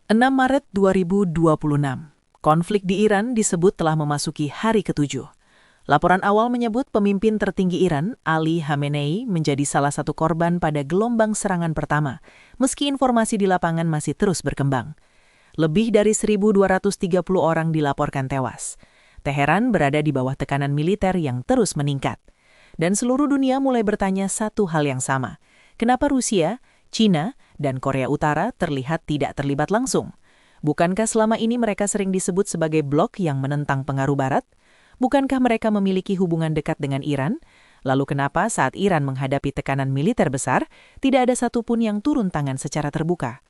6 Maret 2026, konflik di Iran disebut telah memasuki hari ke-7. Laporan awal menyebut pemimpin tertinggi Iran, Ali Khamenei, menjadi salah satu korban pada gelombang serangan pertama, meski informasi di lapangan masih terus berkembang. Lebih dari 1.230 orang dilaporkan tewas. Teheran berada di bawah tekanan militer yang terus meningkat. Dan seluruh dunia mulai bertanya satu hal yang sama. Kenapa Rusia, China, dan Korea Utara terlihat tidak terlibat langsung? Bukankah selama ini mereka sering disebut sebagai blok yang menentang pengaruh Barat? Bukankah mereka memiliki hubungan dekat dengan Iran? Lalu kenapa saat Iran menghadapi tekanan militer besar, tidak ada satupun yang turun tangan secara terbuka?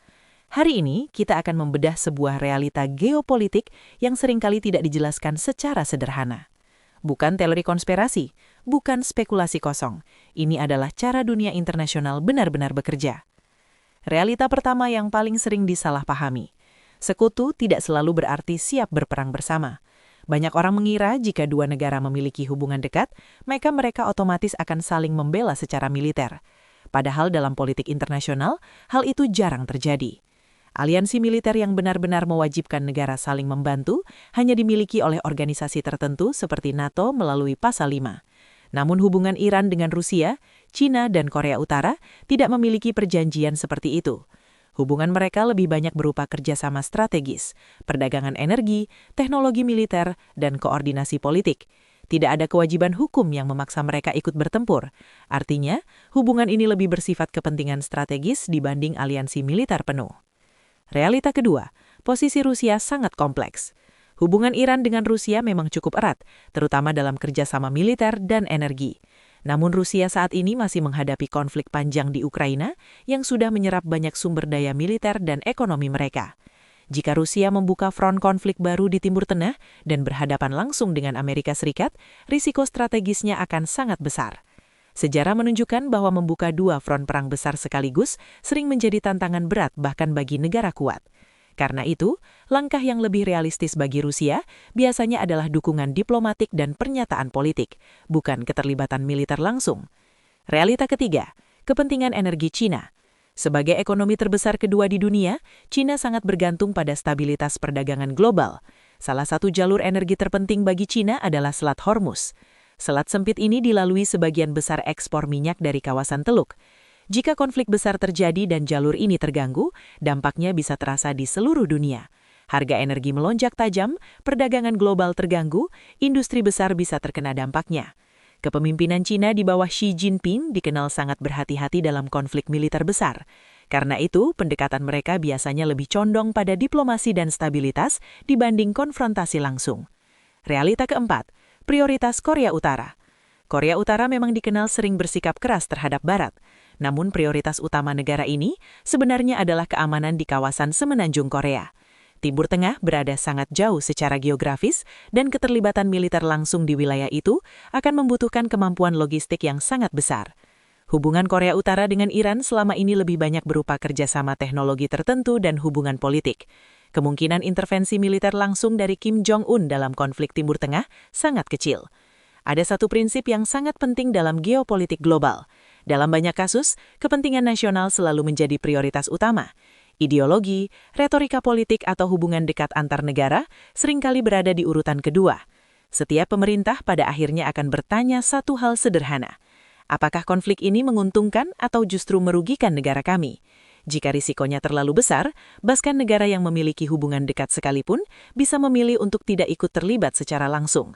Hari ini, kita akan membedah sebuah realita geopolitik yang seringkali tidak dijelaskan secara sederhana. Bukan teori konspirasi, bukan spekulasi kosong. Ini adalah cara dunia internasional benar-benar bekerja. Realita pertama yang paling sering disalahpahami. Sekutu tidak selalu berarti siap berperang bersama. Banyak orang mengira jika dua negara memiliki hubungan dekat, maka mereka otomatis akan saling membela secara militer. Padahal dalam politik internasional, hal itu jarang terjadi. Aliansi militer yang benar-benar mewajibkan negara saling membantu hanya dimiliki oleh organisasi tertentu seperti NATO melalui Pasal 5. Namun hubungan Iran dengan Rusia, China, dan Korea Utara tidak memiliki perjanjian seperti itu. Hubungan mereka lebih banyak berupa kerjasama strategis, perdagangan energi, teknologi militer, dan koordinasi politik. Tidak ada kewajiban hukum yang memaksa mereka ikut bertempur. Artinya, hubungan ini lebih bersifat kepentingan strategis dibanding aliansi militer penuh. Realita kedua, posisi Rusia sangat kompleks. Hubungan Iran dengan Rusia memang cukup erat, terutama dalam kerjasama militer dan energi. Namun Rusia saat ini masih menghadapi konflik panjang di Ukraina yang sudah menyerap banyak sumber daya militer dan ekonomi mereka. Jika Rusia membuka front konflik baru di Timur Tengah dan berhadapan langsung dengan Amerika Serikat, risiko strategisnya akan sangat besar. Sejarah menunjukkan bahwa membuka dua front perang besar sekaligus sering menjadi tantangan berat bahkan bagi negara kuat. Karena itu, langkah yang lebih realistis bagi Rusia biasanya adalah dukungan diplomatik dan pernyataan politik, bukan keterlibatan militer langsung. Realita ketiga, kepentingan energi China. Sebagai ekonomi terbesar kedua di dunia, China sangat bergantung pada stabilitas perdagangan global. Salah satu jalur energi terpenting bagi China adalah Selat Hormuz. Selat sempit ini dilalui sebagian besar ekspor minyak dari kawasan Teluk. Jika konflik besar terjadi dan jalur ini terganggu, dampaknya bisa terasa di seluruh dunia. Harga energi melonjak tajam, perdagangan global terganggu, industri besar bisa terkena dampaknya. Kepemimpinan China di bawah Xi Jinping dikenal sangat berhati-hati dalam konflik militer besar. Karena itu, pendekatan mereka biasanya lebih condong pada diplomasi dan stabilitas dibanding konfrontasi langsung. Realita keempat, prioritas Korea Utara. Korea Utara memang dikenal sering bersikap keras terhadap Barat. Namun prioritas utama negara ini sebenarnya adalah keamanan di kawasan semenanjung Korea. Timur Tengah berada sangat jauh secara geografis dan keterlibatan militer langsung di wilayah itu akan membutuhkan kemampuan logistik yang sangat besar. Hubungan Korea Utara dengan Iran selama ini lebih banyak berupa kerjasama teknologi tertentu dan hubungan politik. Kemungkinan intervensi militer langsung dari Kim Jong-un dalam konflik Timur Tengah sangat kecil. Ada satu prinsip yang sangat penting dalam geopolitik global. Dalam banyak kasus, kepentingan nasional selalu menjadi prioritas utama. Ideologi, retorika politik atau hubungan dekat antar negara seringkali berada di urutan kedua. Setiap pemerintah pada akhirnya akan bertanya satu hal sederhana. Apakah konflik ini menguntungkan atau justru merugikan negara kami? Jika risikonya terlalu besar, bahkan negara yang memiliki hubungan dekat sekalipun bisa memilih untuk tidak ikut terlibat secara langsung.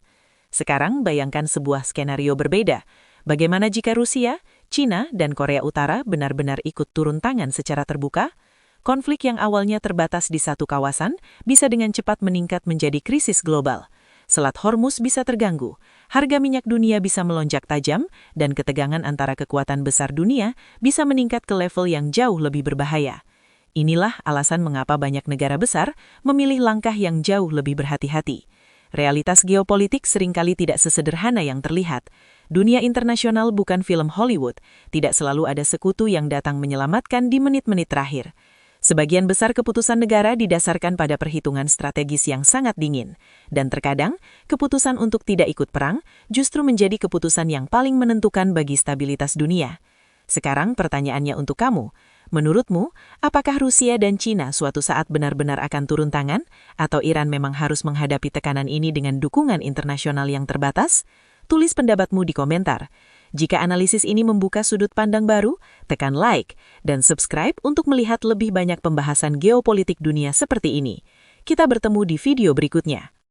Sekarang bayangkan sebuah skenario berbeda. Bagaimana jika Rusia, China, dan Korea Utara benar-benar ikut turun tangan secara terbuka? Konflik yang awalnya terbatas di satu kawasan bisa dengan cepat meningkat menjadi krisis global. Selat Hormuz bisa terganggu, harga minyak dunia bisa melonjak tajam, dan ketegangan antara kekuatan besar dunia bisa meningkat ke level yang jauh lebih berbahaya. Inilah alasan mengapa banyak negara besar memilih langkah yang jauh lebih berhati-hati. Realitas geopolitik seringkali tidak sesederhana yang terlihat. Dunia internasional bukan film Hollywood, tidak selalu ada sekutu yang datang menyelamatkan di menit-menit terakhir. Sebagian besar keputusan negara didasarkan pada perhitungan strategis yang sangat dingin, dan terkadang keputusan untuk tidak ikut perang justru menjadi keputusan yang paling menentukan bagi stabilitas dunia. Sekarang pertanyaannya untuk kamu, Menurutmu, apakah Rusia dan China suatu saat benar-benar akan turun tangan, atau Iran memang harus menghadapi tekanan ini dengan dukungan internasional yang terbatas? Tulis pendapatmu di komentar. Jika analisis ini membuka sudut pandang baru, tekan like dan subscribe untuk melihat lebih banyak pembahasan geopolitik dunia seperti ini. Kita bertemu di video berikutnya.